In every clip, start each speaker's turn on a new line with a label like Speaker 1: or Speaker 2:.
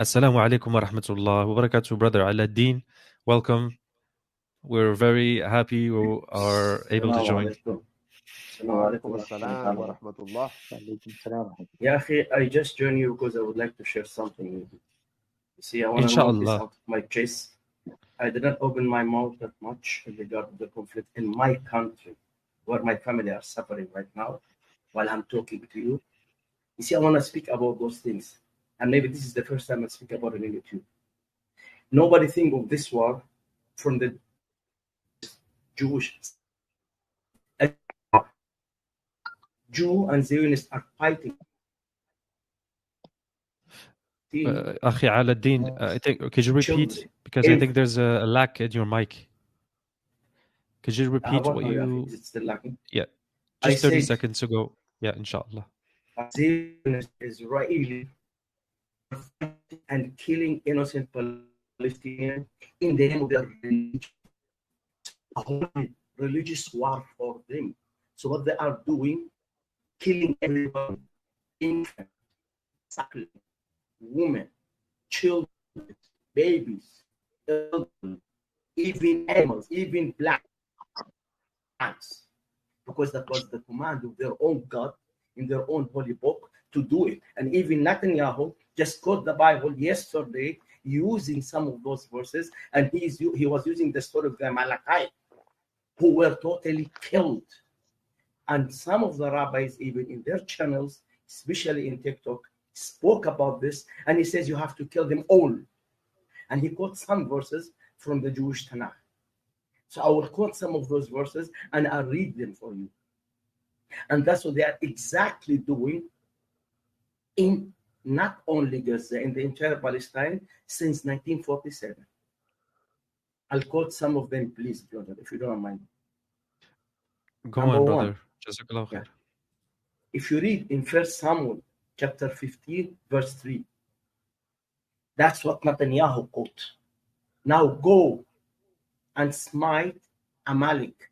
Speaker 1: Assalamu alaikum wa rahmatullah wa barakatuh, brother Aladdin. Welcome. We're very happy we are able to join.
Speaker 2: وعليكم السلام ورحمة الله.
Speaker 3: يا أخي, I just joined you because I would like to share something with you. You see, I want to know this
Speaker 1: Inshallah.
Speaker 3: out of my chest. I didn't open my mouth that much in regard to the conflict in my country, where my family are suffering right now, while I'm talking to you. You see, I want to speak about those things. And maybe this is the first time I speak about it in YouTube. Nobody think of this war from the Jewish. Jew and Zionist are fighting.
Speaker 1: Akhi Aladdin, I think, could you repeat? Because I think there's a lack in your mic. Could you repeat what you...
Speaker 3: Is it still lacking?
Speaker 1: Yeah, just 30 seconds ago. Yeah, inshallah.
Speaker 3: Zionist Israeli and killing innocent Palestinians in the name of their religion. A whole religious war for them. So what they are doing, killing everyone, infants, suckling, women, children, babies, elderly, even animals, even black ants, because that was the command of their own God in their own holy book to do it. And even Netanyahu just quote the Bible yesterday using some of those verses, and he was using the story of the Amalek, who were totally killed. And some of the rabbis, even in their channels, especially in TikTok, spoke about this, and he says you have to kill them all. And he quotes some verses from the Jewish Tanakh. So I will quote some of those verses and I'll read them for you. And that's what they are exactly doing in not only Gaza, in the entire Palestine since 1947. I'll quote some of them, please, brother, if you don't mind.
Speaker 1: Go on, brother. Jazakallah khair.
Speaker 3: If you read in 1 Samuel chapter 15, verse 3, that's what Netanyahu quote. Now go and smite Amalek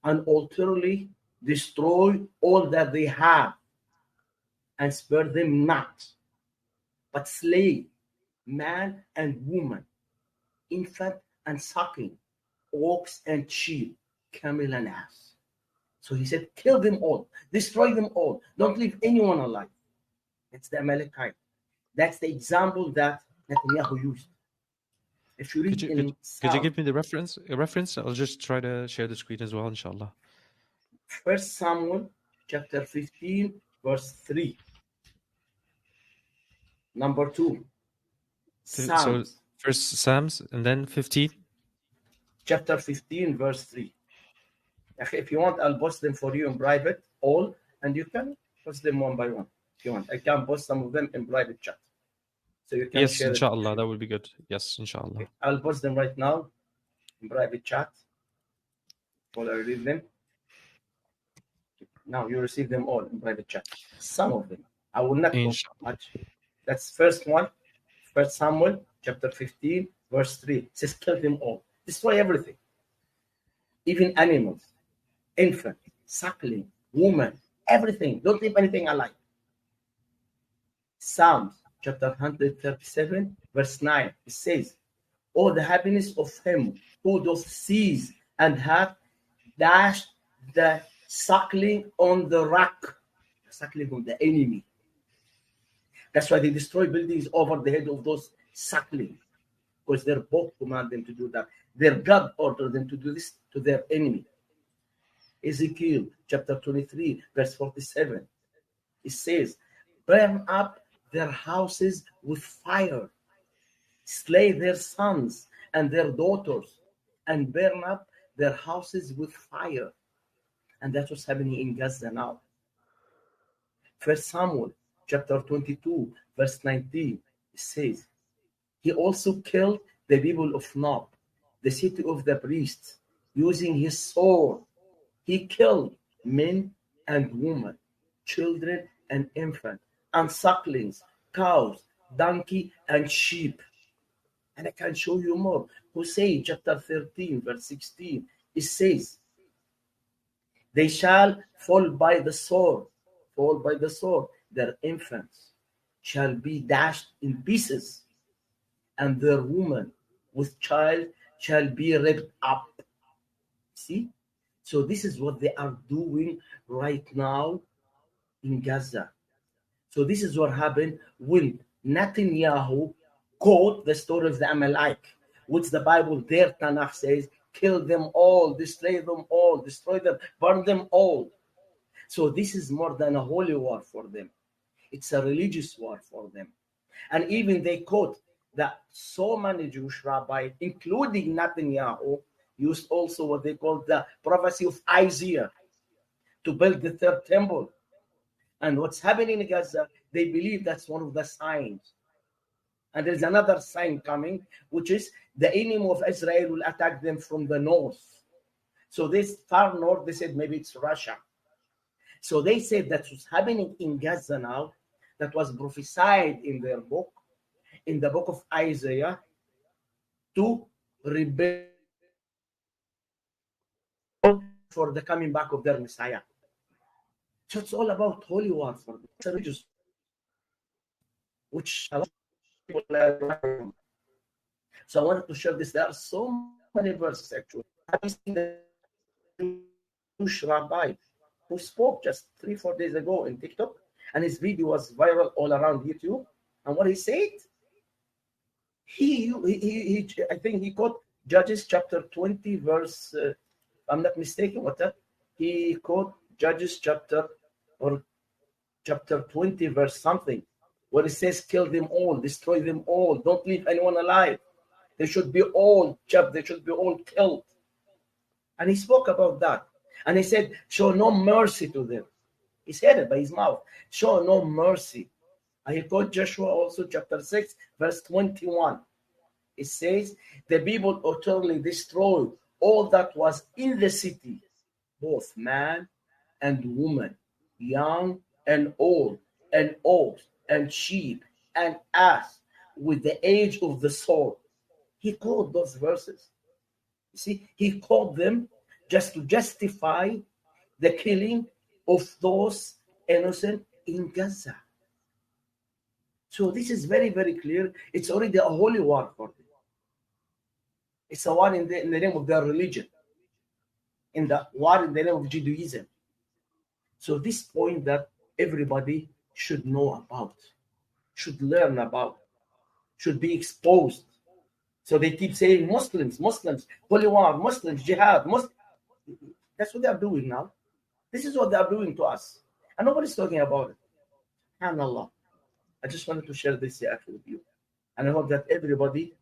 Speaker 3: and utterly destroy all that they have, and spare them not, but slay man and woman, infant and suckling, ox and sheep, camel and ass. So he said, kill them all, destroy them all, don't leave anyone alive. It's the Amalekite. That's the example that Netanyahu used. If you read
Speaker 1: could you give me the reference? A reference? I'll just try to share the screen as well, inshallah.
Speaker 3: 1 Samuel chapter 15, verse 3. Number 2. Psalms.
Speaker 1: So first Psalms and then 15.
Speaker 3: Chapter 15, verse 3. If you want, I'll post them for you in private, all, and you can post them one by one. If you want, I can post some of them in private chat. So you can share
Speaker 1: inshallah,
Speaker 3: it.
Speaker 1: That would be good. Yes, inshallah.
Speaker 3: Okay. I'll post them right now in private chat while I read them. Now you receive them all in private chat. Some of them. I will not go much. That's first one. 1 Samuel chapter 15, verse 3. It says, kill them all. Destroy everything. Even animals, infant, suckling, woman, everything. Don't leave anything alive. Psalms chapter 137, verse 9. It says, oh, the happiness of him who doth seize and hath dashed the suckling on the rock, suckling on the enemy. That's why they destroy buildings over the head of those suckling, because their book command them to do that. Their God ordered them to do this to their enemy. Ezekiel chapter 23, verse 47. It says, burn up their houses with fire, slay their sons and their daughters, and burn up their houses with fire. And that's what's happening in Gaza now. 1 Samuel chapter 22, verse 19, it says, he also killed the people of Nob, the city of the priests, using his sword. He killed men and women, children and infants, and sucklings, cows, donkey, and sheep. And I can show you more. Hosea chapter 13, verse 16, it says, they shall fall by the sword, their infants, shall be dashed in pieces, and their woman with child shall be ripped up. See? So this is what they are doing right now in Gaza. So this is what happened when Netanyahu quote the story of the Amalek, which the Bible, their Tanakh says, kill them all, destroy them all, destroy them, burn them all. So this is more than a holy war for them. It's a religious war for them. And even they quote that so many Jewish rabbis, including Netanyahu, used also what they call the prophecy of Isaiah to build the third temple. And what's happening in Gaza, they believe that's one of the signs. And there's another sign coming, which is the enemy of Israel will attack them from the north. So this far north, they said maybe it's Russia. So they said that's what's happening in Gaza now, that was prophesied in their book, in the book of Isaiah, to rebuild for the coming back of their Messiah. So it's all about holy war for them. It's a religious, which a lot of people are. So I wanted to share this. There are so many verses actually. I've seen the Jewish rabbi who spoke just 3-4 days ago in TikTok, and his video was viral all around YouTube. And what he said, he I think he quote Judges chapter 20 verse. I'm not mistaken. What that? He quote Judges chapter 20 verse something, where it says, "Kill them all, destroy them all, don't leave anyone alive. They should be all chopped. They should be all killed." And he spoke about that. And he said, show no mercy to them. He said it by his mouth. Show no mercy. And he quote Joshua also chapter 6, verse 21. It says, the people utterly destroyed all that was in the city, both man and woman, young and old, and ox, and sheep, and ass, with the age of the sword. He quoted those verses. You see, he quoted them just to justify the killing of those innocent in Gaza. So this is very, very clear. It's already a holy war for them. It's a war in the name of their religion, in the war in the name of Judaism. So this point that everybody should know about, should learn about, should be exposed. So they keep saying Muslims, holy war, Muslims, jihad, Muslims. That's what they are doing now. This is what they are doing to us. And nobody's talking about it. SubhanAllah. I just wanted to share this here with you. And I hope that everybody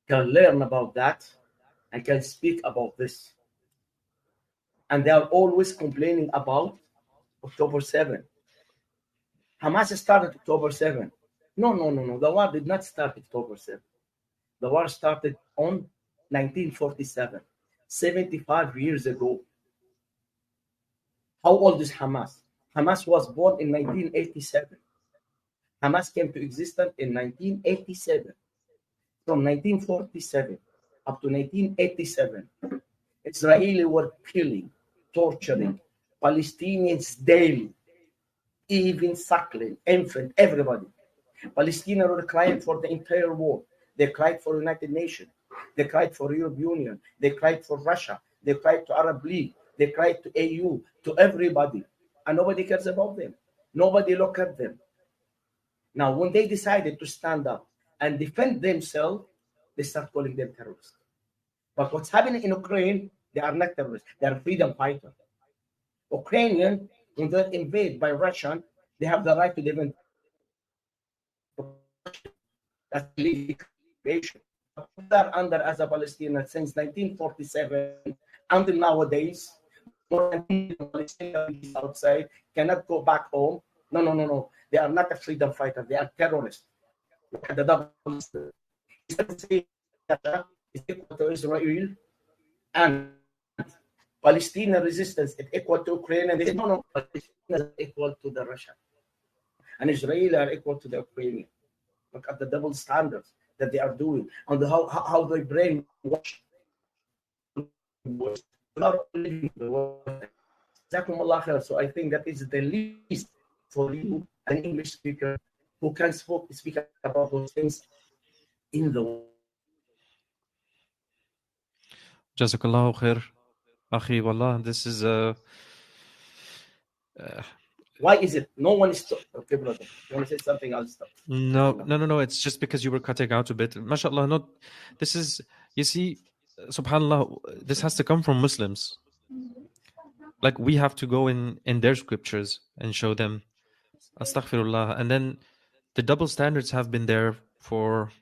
Speaker 3: can learn about that and can speak about this. And they are always complaining about October 7. Hamas started October 7. No. The war did not start October 7. The war started on 1947, 75 years ago. How old is Hamas? Hamas was born in 1987. Hamas came to existence in 1987. From 1947 up to 1987, Israelis were killing, torturing Palestinians daily, even suckling, infant, everybody. Palestinians were crying for the entire world. They cried for United Nations. They cried for European Union. They cried for Russia. They cried to Arab League. They cried to AU, to everybody. And nobody cares about them. Nobody look at them. Now, when they decided to stand up and defend themselves, they start calling them terrorists. But what's happening in Ukraine, they are not terrorists. They are freedom fighters. Ukrainians, when they're invaded by Russian, they have the right to defend. That's creation. They're under as a Palestinian since 1947 until nowadays. More than Palestinians outside cannot go back home. No. They are not a freedom fighter. They are terrorists. The double is equal to Israel and Palestinian resistance is equal to Ukraine. And they say, no, Palestinians are equal to the Russian. And Israel are equal to the Ukrainian. Look at the double standards that they are doing and how they brainwash. So I think that is the least for you, an English speaker, who can speak about those things in the world.
Speaker 1: Jazakallahu khair. Akhi, wallah, this is
Speaker 3: why is it no one is okay, brother? You want to say something? I'll stop.
Speaker 1: No. It's just because you were cutting out a bit. MashaAllah, not. This is, you see, subhanallah, this has to come from Muslims. Like, we have to go in their scriptures and show them, astaghfirullah. And then the double standards have been there for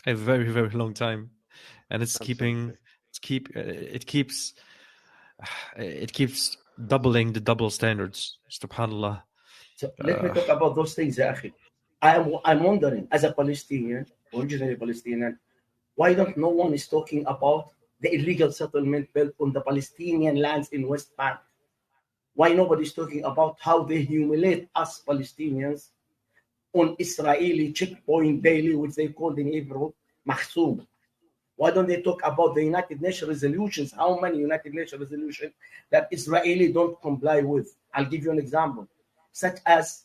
Speaker 1: a very, very long time, and it keeps doubling the double standards. Subhanallah.
Speaker 3: So let me talk about those things, ya akhi. I'm wondering, as a Palestinian, originally Palestinian, why don't no one is talking about the illegal settlement built on the Palestinian lands in West Bank? Why nobody's talking about how they humiliate us Palestinians on Israeli checkpoint daily, which they called in Hebrew mahsub? Why don't they talk about the United Nations resolutions? How many United Nations resolutions that Israeli don't comply with? I'll give you an example, such as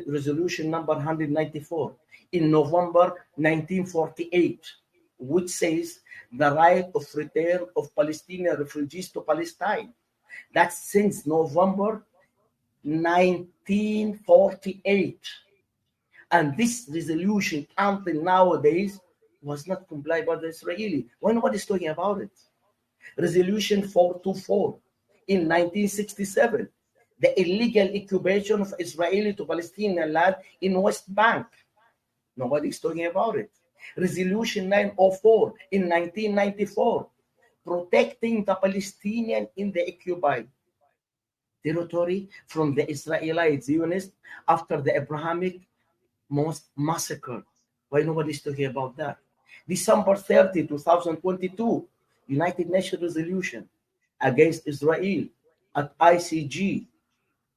Speaker 3: resolution number 194 in November 1948, which says the right of return of Palestinian refugees to Palestine. That's since November 1948. And this resolution until nowadays was not complied by the Israeli. Why nobody's talking about it? Resolution 424 in 1967, the illegal occupation of Israeli to Palestinian land in West Bank. Nobody's talking about it. Resolution 904 in 1994, protecting the Palestinian in the occupied territory from the Israeli Zionists after the Abrahamic massacre. Why nobody's talking about that? December 30, 2022, United Nations resolution against Israel at ICG.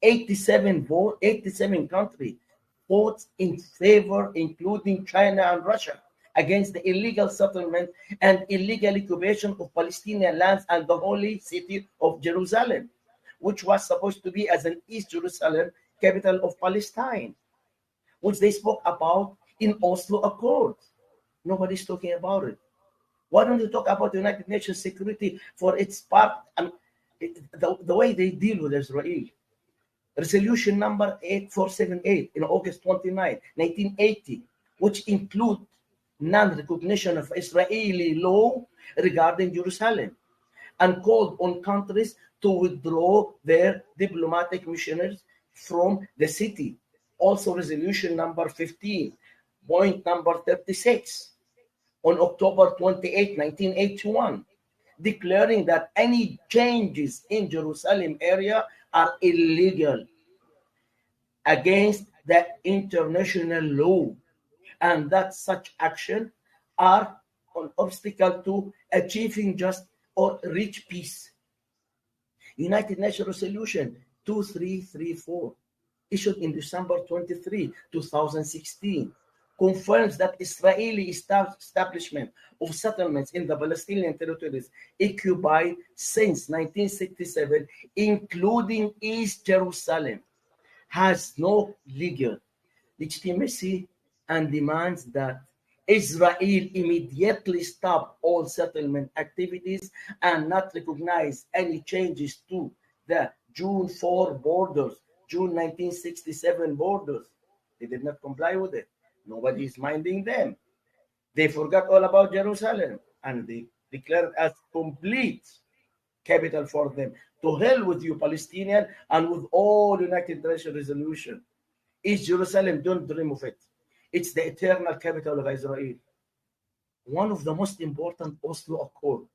Speaker 3: 87 countries votes in favor, including China and Russia, against the illegal settlement and illegal occupation of Palestinian lands and the holy city of Jerusalem, which was supposed to be as an East Jerusalem, capital of Palestine, which they spoke about in Oslo Accord. Nobody's talking about it. Why don't you talk about the United Nations security for its part, the way they deal with Israel? Resolution number 8478 in August 29, 1980, which include non-recognition of Israeli law regarding Jerusalem, and called on countries to withdraw their diplomatic missionaries from the city. Also, resolution number 15, point number 36, on October 28, 1981, declaring that any changes in Jerusalem area are illegal against the international law, and that such action are an obstacle to achieving just or reach peace. United Nations Resolution 2334, issued in December 23, 2016, confirms that Israeli establishment of settlements in the Palestinian territories occupied since 1967, including East Jerusalem, has no legal legitimacy, and demands that Israel immediately stop all settlement activities and not recognize any changes to the June 4 borders, June 1967 borders. They did not comply with it. Nobody is minding them. They forgot all about Jerusalem, and they declared as complete capital for them. To hell with you, Palestinian, and with all United Nations resolution. East Jerusalem, don't dream of it. It's the eternal capital of Israel. One of the most important Oslo Accord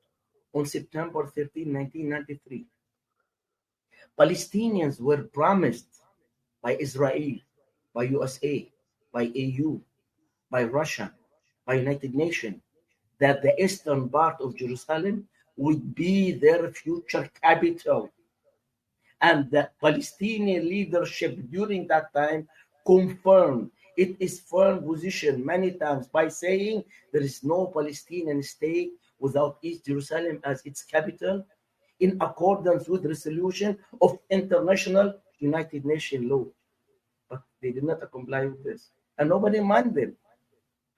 Speaker 3: on September 13, 1993. Palestinians were promised by Israel, by USA, by EU, by Russia, by United Nations, that the eastern part of Jerusalem would be their future capital. And the Palestinian leadership during that time confirmed its firm position many times by saying there is no Palestinian state without East Jerusalem as its capital, in accordance with resolution of international United Nations law. but they did not comply with this, and nobody mind them,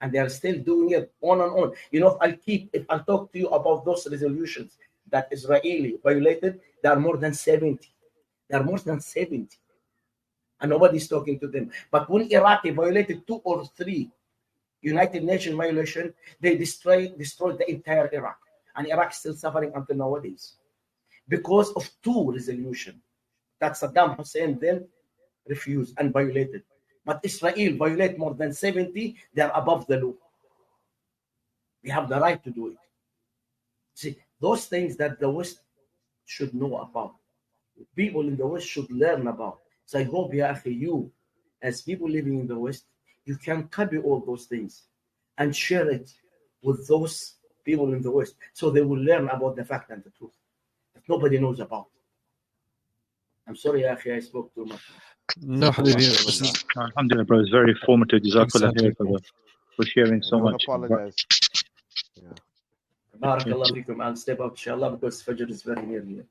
Speaker 3: and they are still doing it on and on. You know, if I talk to you about those resolutions that Israeli violated, there are more than 70. There are more than 70, and nobody's talking to them. But when Iraqi violated 2 or 3 United Nations violation, they destroyed the entire Iraq, and Iraq is still suffering until nowadays because of 2 resolutions that Saddam Hussein then refused and violated. But Israel violate more than 70. They are above the law. They have the right to do it. See, those things that the West should know about, people in the West should learn about. So I hope, Ya Akhi, you, as people living in the West, you can copy all those things and share it with those people in the West, so they will learn about the fact and the truth that nobody knows about. I'm sorry, Ya Akhi, I spoke too much.
Speaker 1: No, Habibi, this is
Speaker 4: Alhamdulillah, bro. It's very informative. Jazakallah khair for sharing so
Speaker 2: Don't
Speaker 4: much.
Speaker 2: apologize. Yeah.
Speaker 3: Barakallah fikum. I'll step up, inshallah, because Fajr is very near here.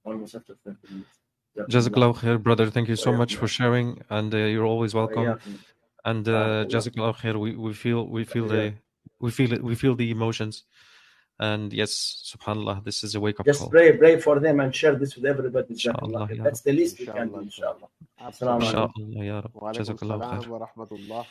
Speaker 3: Almost after 30 minutes.
Speaker 1: Jazakallah khair, brother. Thank you so much for sharing, and you're always welcome. And Jazakallah khair, we feel the emotions. And yes, subhanallah, this is a wake-up call.
Speaker 3: Just pray for them and share this with everybody.
Speaker 1: Inshallah, ya
Speaker 3: That's the least we can
Speaker 2: Inshallah.
Speaker 3: do, inshallah.
Speaker 2: Absolutely.
Speaker 1: Inshallah, ya Rab.
Speaker 2: Wa alaikum
Speaker 1: Jazakallah
Speaker 2: salam
Speaker 1: khair.
Speaker 2: wa rahmatullah.